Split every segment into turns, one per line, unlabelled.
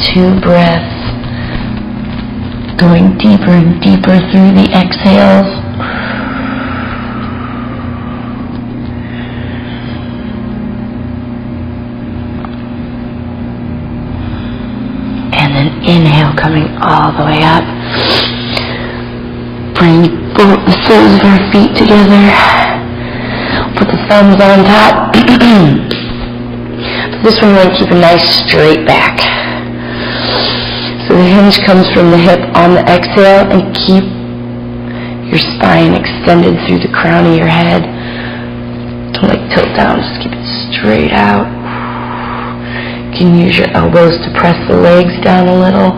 2 breaths, going deeper and deeper through the exhales. And then inhale, coming all the way up. Bring both the soles of our feet together. Put the thumbs on top. This one, we're going to keep a nice straight back. So the hinge comes from the hip on the exhale, and keep your spine extended through the crown of your head. Don't tilt down, just keep it straight out. You can use your elbows to press the legs down a little.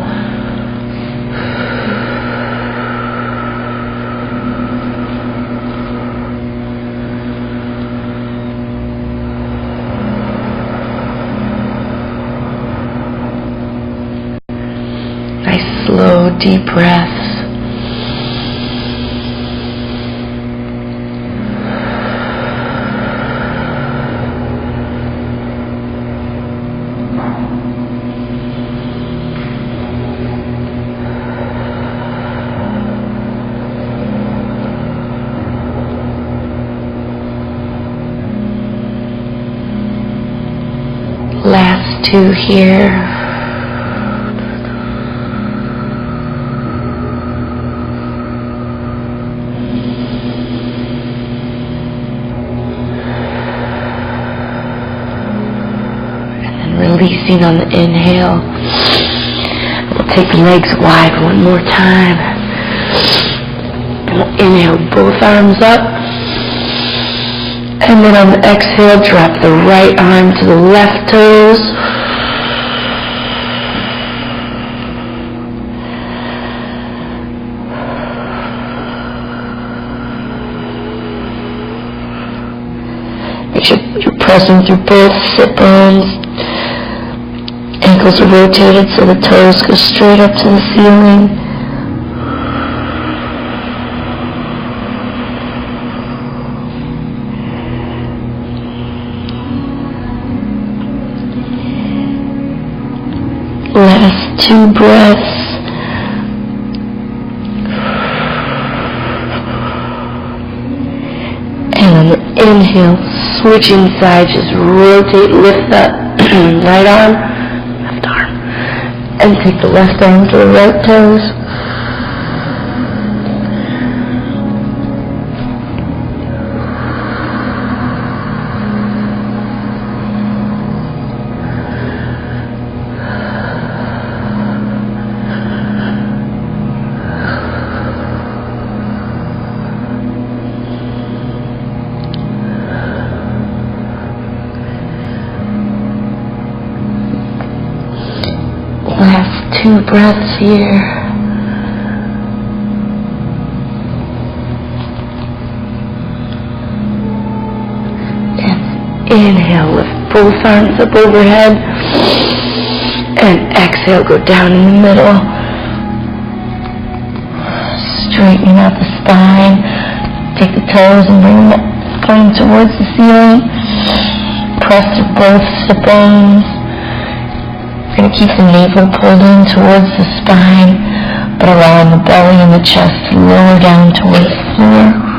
Slow, deep breaths. Last 2 here. Releasing on the inhale. We'll take the legs wide one more time. And we'll inhale, both arms up. And then on the exhale, drop the right arm to the left toes. Make sure you're pressing through both sit bones. Ankles are rotated so the toes go straight up to the ceiling. Last 2 breaths. And on the inhale, switching sides, just rotate, lift that right arm. And take the left arm to the right toes. Last 2 breaths here. And inhale, lift both arms up overhead. And exhale, go down in the middle. Straighten out the spine. Take the toes and bring them towards the ceiling. Press through both sit bones. We're going to keep the navel pulled in towards the spine, but allowing the belly and the chest to lower down towards the floor.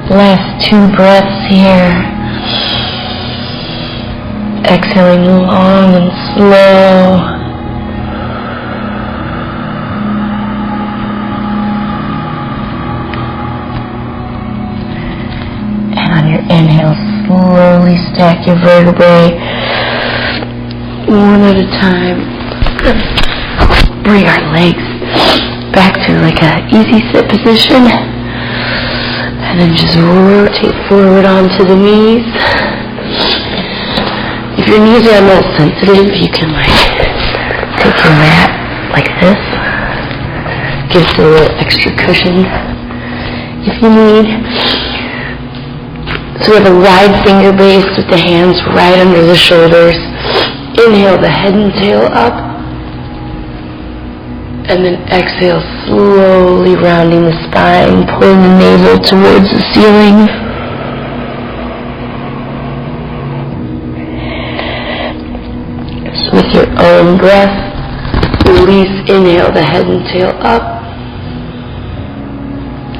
Last 2 breaths here. Exhaling long and slow. And on your inhale, slowly stack your vertebrae one at a time. Bring our legs back to like an easy sit position. And then just rotate forward onto the knees. If your knees are a little sensitive, you can take your mat like this. Gives it a little extra cushion if you need. So we have a wide finger base with the hands right under the shoulders. Inhale the head and tail up. And then exhale, slowly rounding the spine, pulling the navel towards the ceiling. So with your own breath, release, inhale the head and tail up.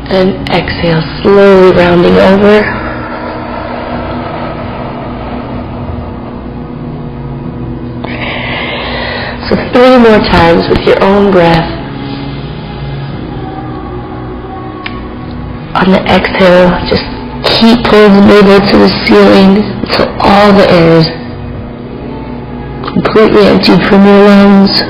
And exhale, slowly rounding over. So 3 more times with your own breath. On the exhale, just keep pulling the navel to the ceiling until all the air is completely emptied from your lungs.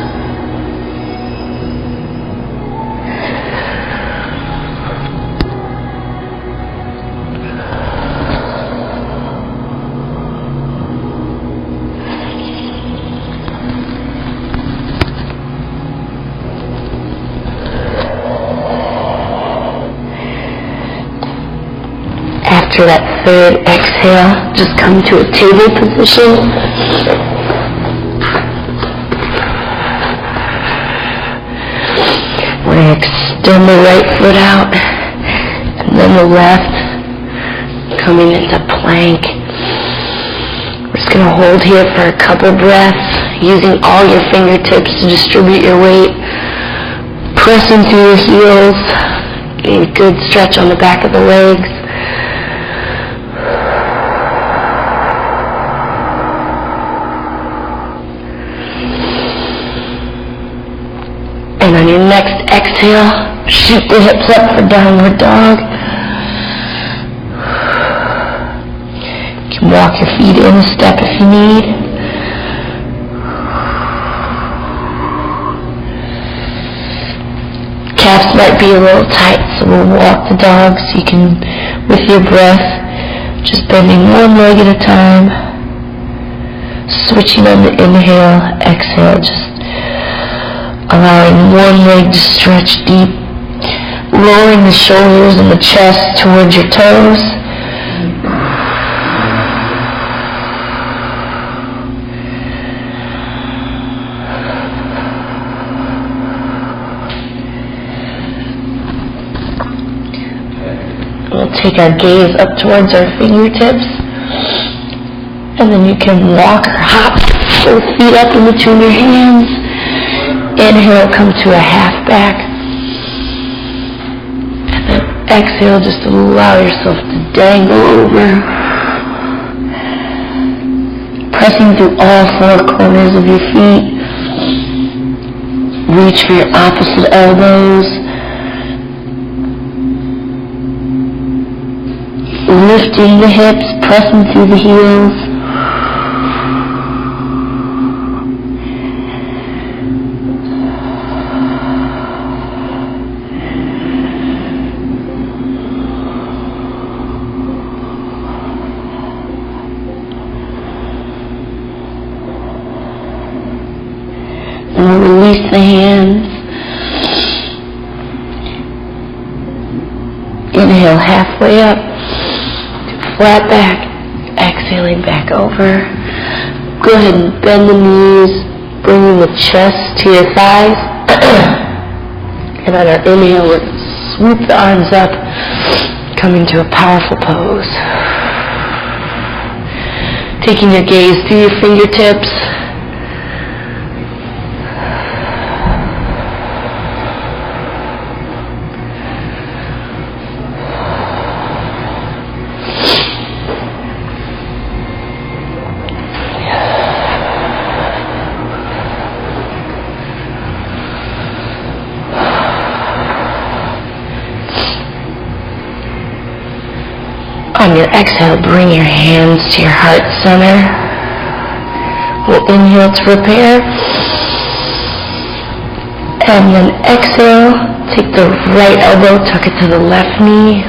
After that third exhale, just come to a table position. We're going to extend the right foot out, and then the left, coming into plank. We're just going to hold here for a couple breaths, using all your fingertips to distribute your weight. Pressing through your heels, getting a good stretch on the back of the legs. And on your next exhale, shoot the hips up for downward dog. You can walk your feet in a step if you need. Calves might be a little tight, so we'll walk the dog so you can, with your breath, just bending one leg at a time. Switching on the inhale, exhale, just allowing one leg to stretch deep, lowering the shoulders and the chest towards your toes. We'll take our gaze up towards our fingertips, and then you can walk or hop both feet up in between your hands. Inhale, come to a half back. And then exhale, just allow yourself to dangle over. Pressing through all 4 corners of your feet. Reach for your opposite elbows. Lifting the hips, pressing through the heels. Release the hands. Inhale halfway up, flat back, exhaling back over. Go ahead and bend the knees, bringing the chest to your thighs. And on our inhale, we're going to swoop the arms up, coming to a powerful pose. Taking your gaze through your fingertips. On your exhale, bring your hands to your heart center. We'll inhale to prepare. And then exhale, take the right elbow, tuck it to the left knee.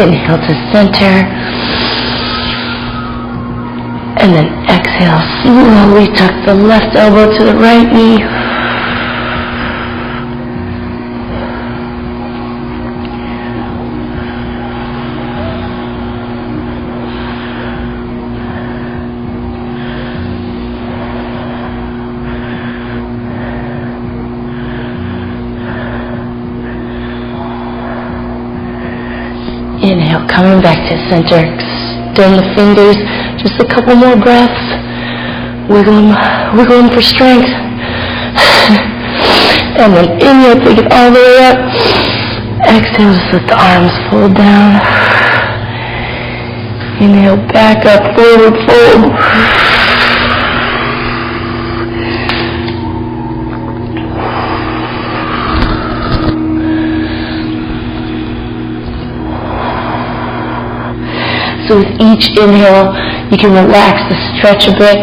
Inhale to center. And then exhale, slowly tuck the left elbow to the right knee. Inhale, coming back to center. Extend the fingers. Just a couple more breaths. Wiggle them for strength. And then inhale, take it all the way up. Exhale, just let the arms fold down. Inhale, back up, forward fold. So with each inhale, you can relax the stretch a bit,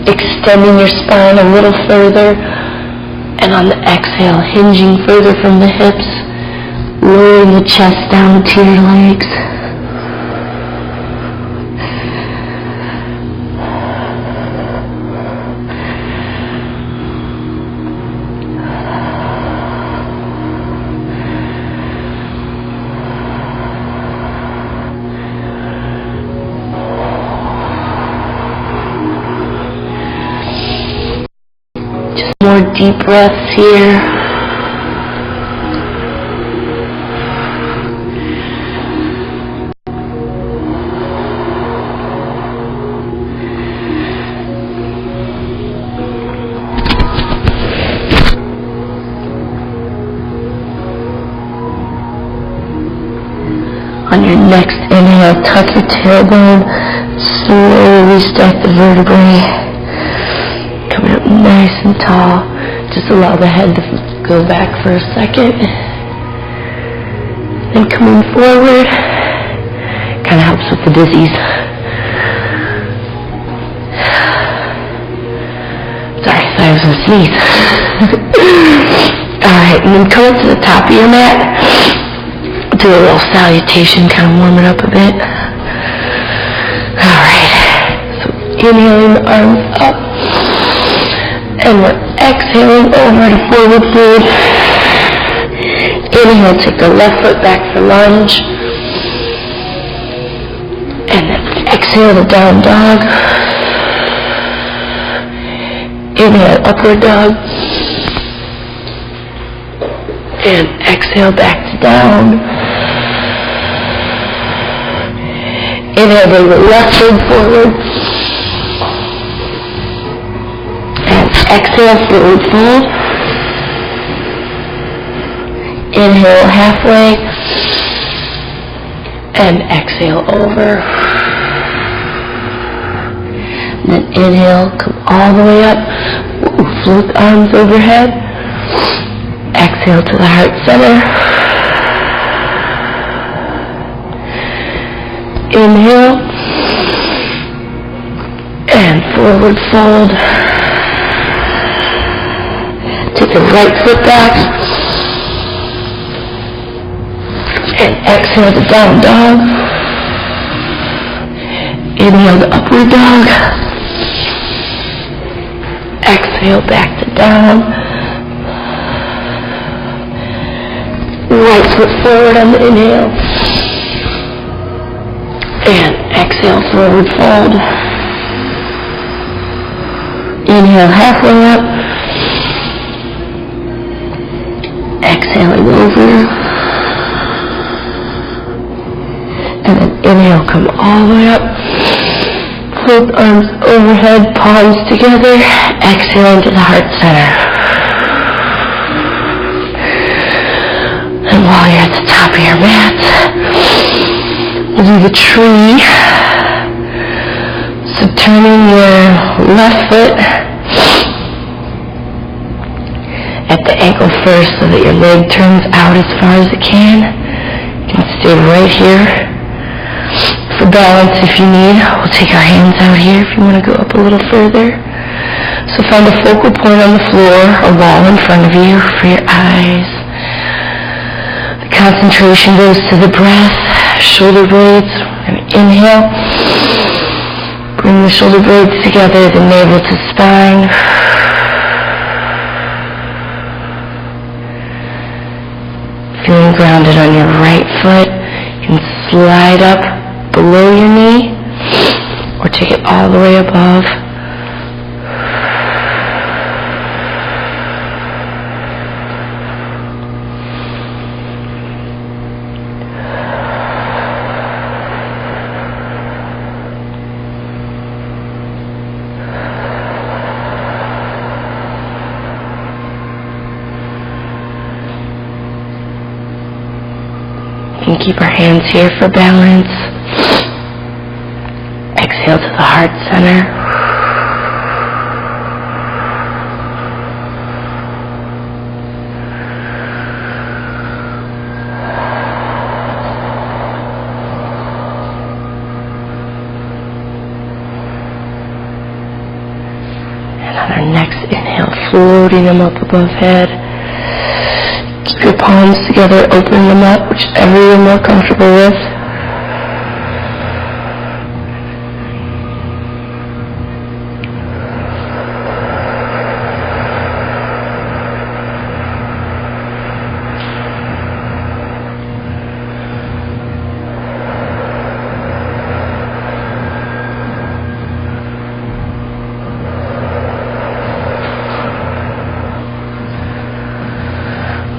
extending your spine a little further, and on the exhale, hinging further from the hips, lowering the chest down to your legs. More deep breaths here. On your next inhale, tuck your tailbone, slowly stack the vertebrae. Coming up nice and tall. Just allow the head to go back for a second. And coming forward. Kind of helps with the dizzies. Sorry, I was going to sneeze. Alright, and then come up to the top of your mat. Do a little salutation, kind of warm it up a bit. Alright. So inhaling the arms up. And we're exhaling over to forward fold. Inhale, take the left foot back for lunge. And then exhale the down dog. Inhale, upward dog. And exhale back to down. Inhale, bring the left foot forward. Exhale, forward fold. Inhale halfway. And exhale over. And then inhale, come all the way up. Float the arms overhead. Exhale to the heart center. Inhale. And forward fold. Take the right foot back. And exhale the down dog. Inhale the upward dog. Exhale back to down. Right foot forward on the inhale. And exhale, forward fold. Inhale halfway up. Exhaling over. And then inhale, come all the way up. Both arms overhead, palms together. Exhale into the heart center. And while you're at the top of your mat, we'll do the tree. So turning your left foot at the ankle first so that your leg turns out as far as it can. You can stay right here. For balance if you need, we'll take our hands out here if you want to go up a little further. So find a focal point on the floor, a wall in front of you for your eyes. The concentration goes to the breath, shoulder blades. And inhale. Bring the shoulder blades together, the navel to spine. Feeling grounded on your right foot. You can slide up below your knee or take it all the way above. We can keep our hands here for balance. Exhale to the heart center. And on our next inhale, floating them up above head. Keep your palms together, open them up, whichever you're more comfortable with.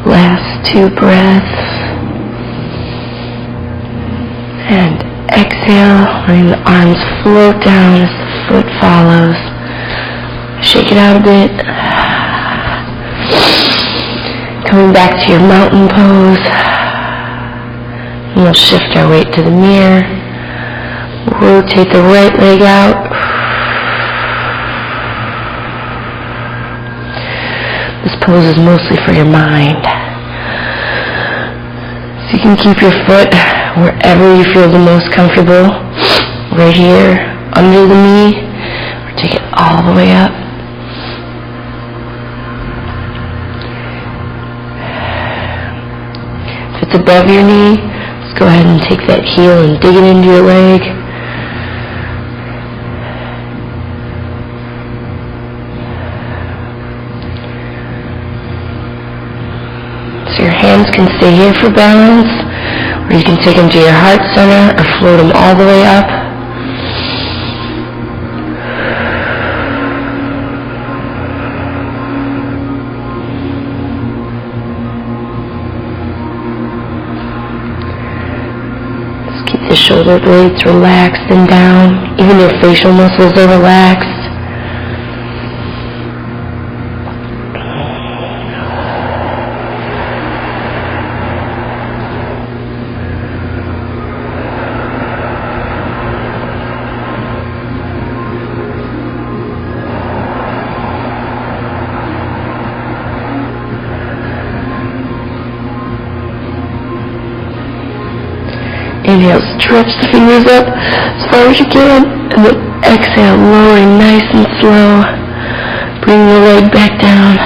Last 2 breaths. And exhale, letting the arms float down as the foot follows. Shake it out a bit. Coming back to your mountain pose. And we'll shift our weight to the mirror. Rotate the right leg out. This pose is mostly for your mind. So you can keep your foot wherever you feel the most comfortable. Right here, under the knee, or take it all the way up. If it's above your knee, just go ahead and take that heel and dig it into your leg. So your hands can stay here for balance, or you can take them to your heart center or float them all the way up. Just keep the shoulder blades relaxed and down. Even your facial muscles are relaxed. Inhale, stretch the fingers up as far as you can, and then exhale, lowering nice and slow. Bring the leg back down.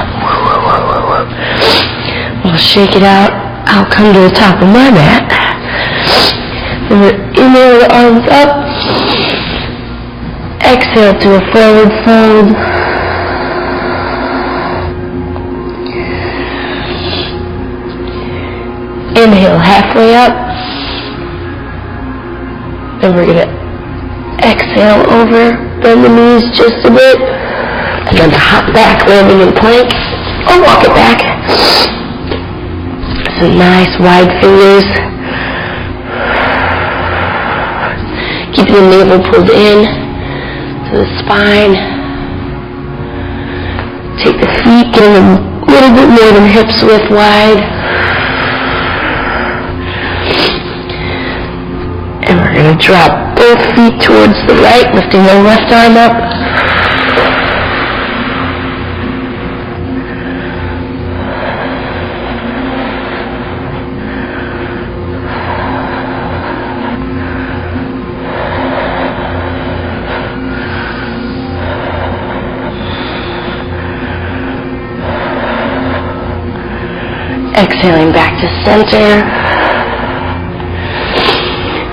We'll shake it out. I'll come to the top of my mat. And then inhale the arms up. Exhale to a forward fold. Inhale halfway up. Then we're going to exhale over, bend the knees just a bit, and then hop back, landing in plank, or walk it back. Some nice wide fingers. Keep the navel pulled in to the spine. Take the feet, get them a little bit more than hips width wide. And we're going to drop both feet towards the right, lifting the left arm up. Exhaling back to center.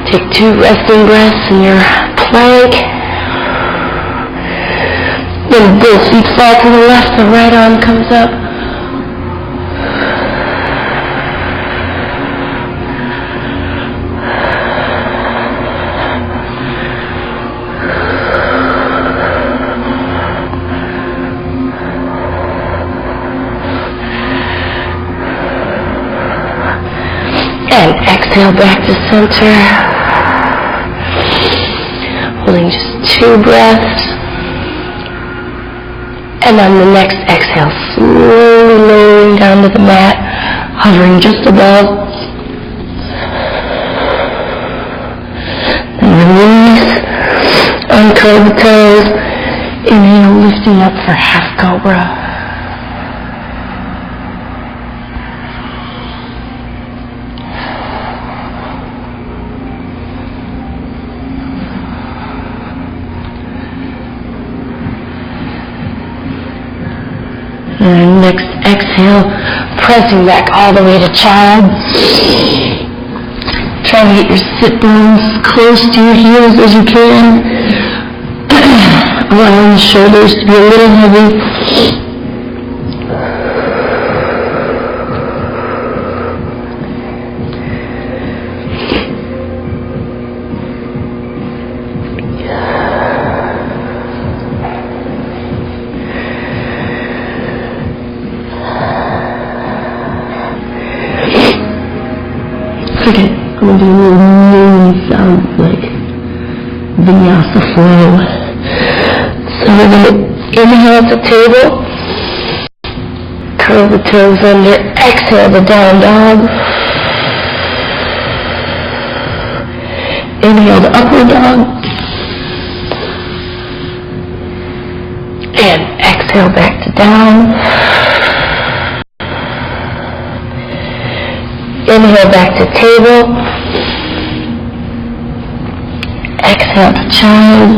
Take 2 resting breaths in your plank. Then both feet fall to the left, the right arm comes up. And exhale back to center. Holding just 2 breaths. And on the next exhale, slowly lowering down to the mat, hovering just above. Then release, uncurl the toes. Inhale, lifting up for half cobra. And next exhale, pressing back all the way to child. Try to get your sit bones close to your heels as you can. Allowing the shoulders to be a little heavy. Okay, I'm going to do a little moving sound like vinyasa flow. So we're going to inhale at the table, curl the toes under, exhale the down dog, inhale the upward dog, and exhale back to down. Inhale back to table. Exhale to child.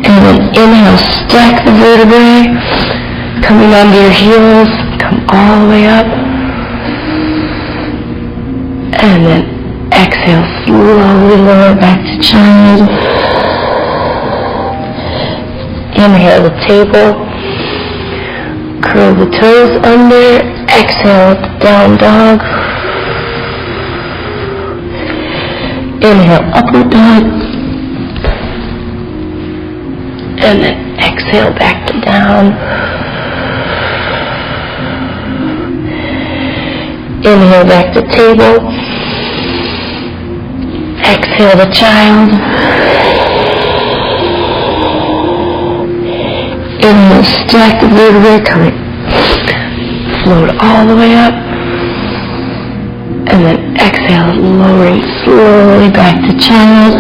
And then inhale, stack the vertebrae. Coming onto your heels. Come all the way up. And then exhale, slowly lower back to child. Inhale the table. Curl the toes under, exhale the down dog. Inhale, upward dog. And then exhale back to down. Inhale back to table. Exhale the child. Inhale, stack the vertebrae, coming, float all the way up, and then exhale, lowering slowly back to child.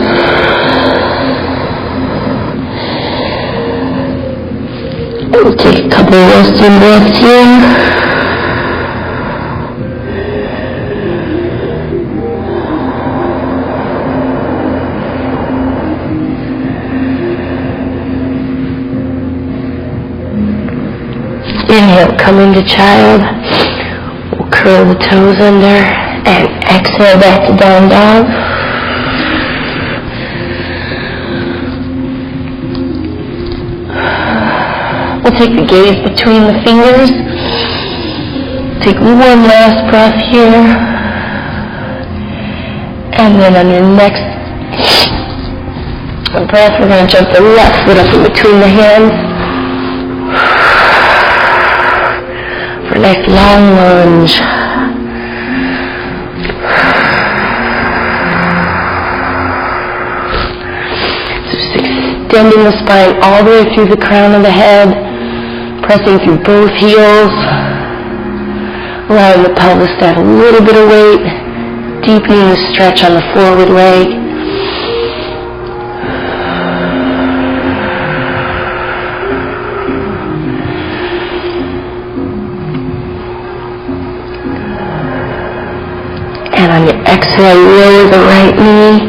We'll take a couple of resting breaths here. Inhale, come into child. We'll curl the toes under and exhale back to down dog. We'll take the gaze between the fingers. Take one last breath here. And then on your next breath, we're going to jump the left foot up in between the hands. For a nice long lunge. So just extending the spine all the way through the crown of the head, pressing through both heels, allowing the pelvis to have a little bit of weight, deepening the stretch on the forward leg. And on your exhale, lower the right knee,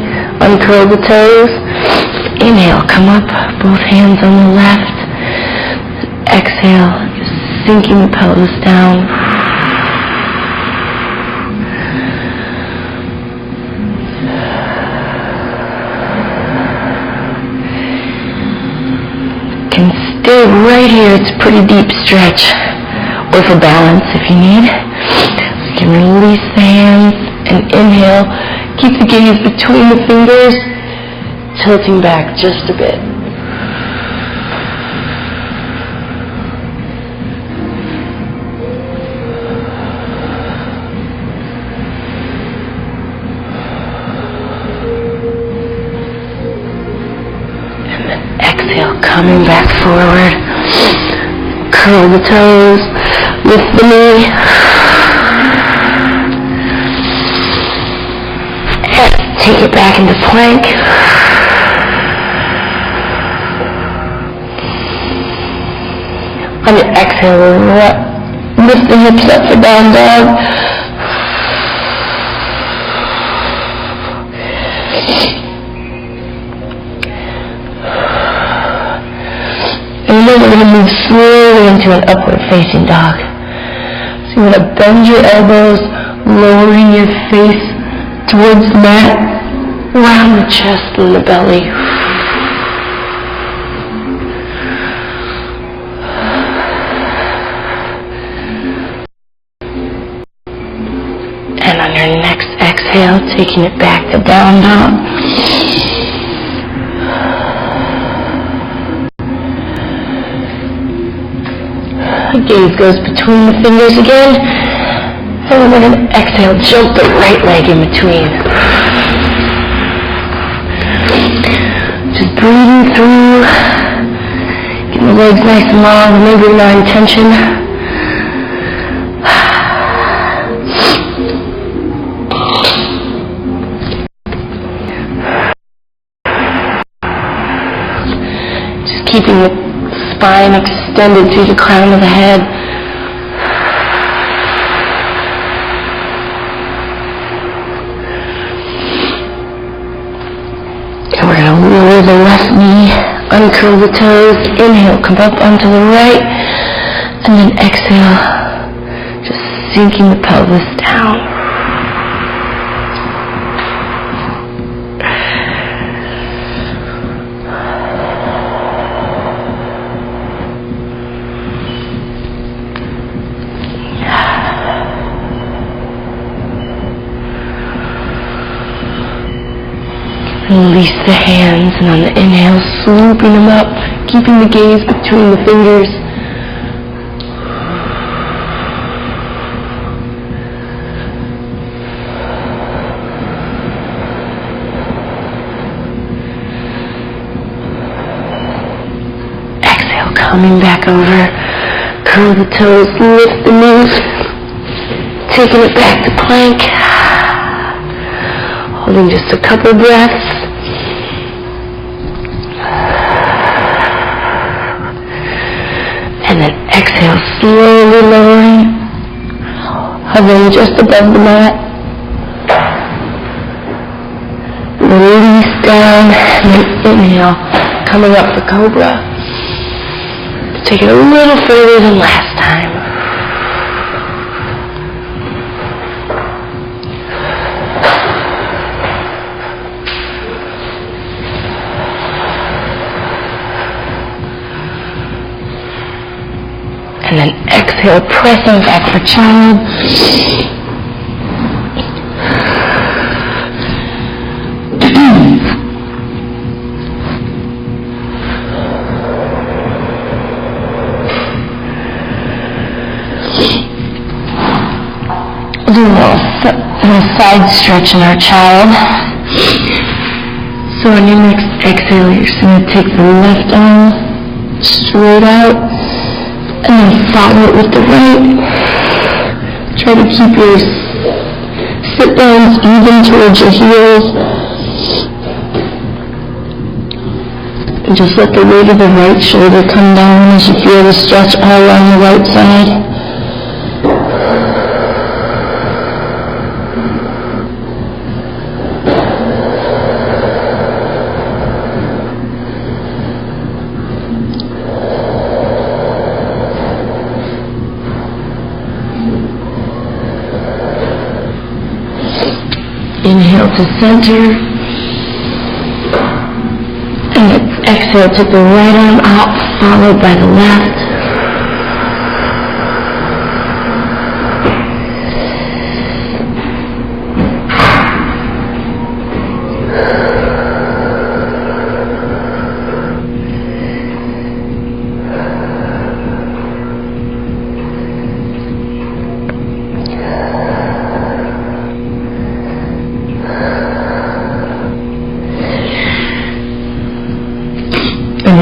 uncurl the toes. Inhale, come up, both hands on the left. Exhale, just sinking the pelvis down. Can stay right here. It's a pretty deep stretch. Or for balance if you need. You can release the hands and inhale. Keep the gaze between the fingers, tilting back just a bit. And then exhale, coming back forward. Curl the toes, lift the knee. Take it back into plank. On your exhale, lift the hips up for down dog. And then we're going to move slowly into an upward facing dog. So you're going to bend your elbows, lowering your face towards the mat, around the chest and the belly. And on your next exhale, taking it back to down dog. The gaze goes between the fingers again. And then we're going to exhale, jump the right leg in between. Just breathing through. Getting the legs nice and long, maybe not in tension. Just keeping the spine extended through the crown of the head. And we're going to lower the left knee, uncurl the toes, inhale, come up onto the right, and then exhale, just sinking the pelvis down. Release the hands, and on the inhale, swooping them up, keeping the gaze between the fingers. Exhale, coming back over, curl the toes, lift the knees, taking it back to plank. Holding just a couple breaths. And then exhale, slowly lowering, hovering just above the mat. Release down, and then inhale, coming up for cobra. Take it a little further than last time. And then exhale, pressing back for child. Do a little side stretch in our child. So on your next exhale, you're just going to take the left arm straight out. And then follow it with the right. Try to keep your sit downs even towards your heels. And just let the weight of the right shoulder come down as you feel the stretch all along the right side. Inhale to center. And exhale, take the right arm out, followed by the left.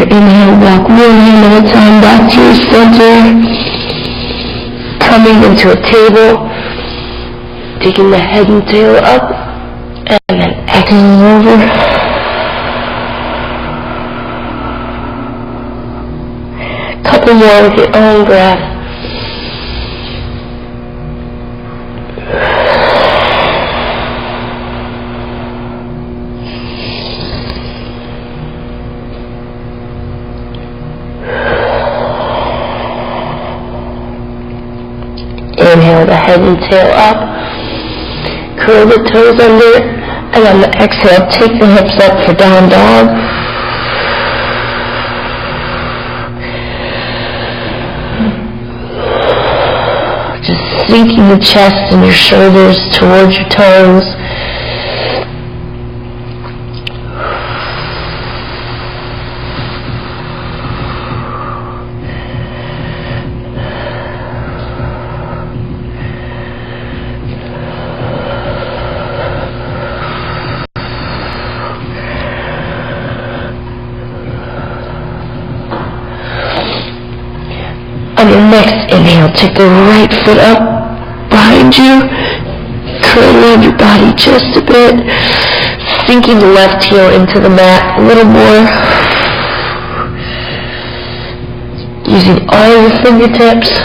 Inhale, walk one hand at a time back to your center, coming into a table, taking the head and tail up, and then exhaling over. Couple more with your own breath. Inhale the head and tail up, curl the toes under, and on the exhale, take the hips up for down dog. Just sinking the chest and your shoulders towards your toes. On your next inhale, take the right foot up behind you, curl around your body just a bit, sinking the left heel into the mat a little more, using all your fingertips.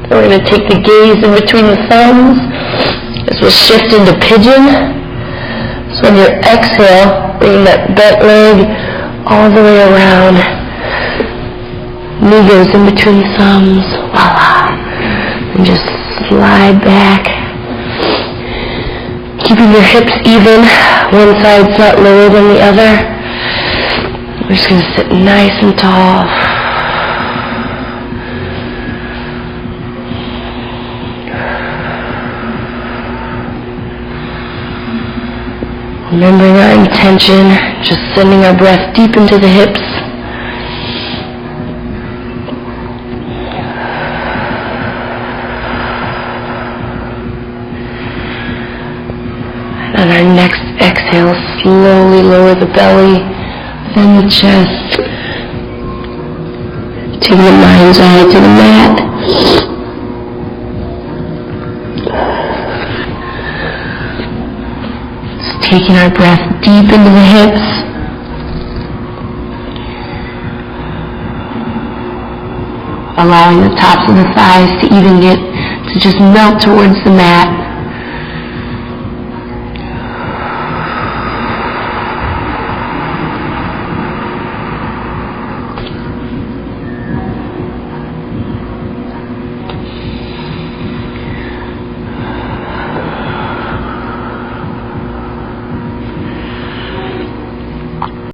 Then we're going to take the gaze in between the thumbs as we'll shift into pigeon. So on your exhale, bring that bent leg all the way around. Knee goes in between the thumbs. Voila. And just slide back. Keeping your hips even. One side's not lower than the other. We're just going to sit nice and tall. Remembering our intention, just sending our breath deep into the hips. And on our next exhale, slowly lower the belly, then the chest. Take the mind's eye to the mat. Taking our breath deep into the hips. Allowing the tops of the thighs to even get to just melt towards the mat.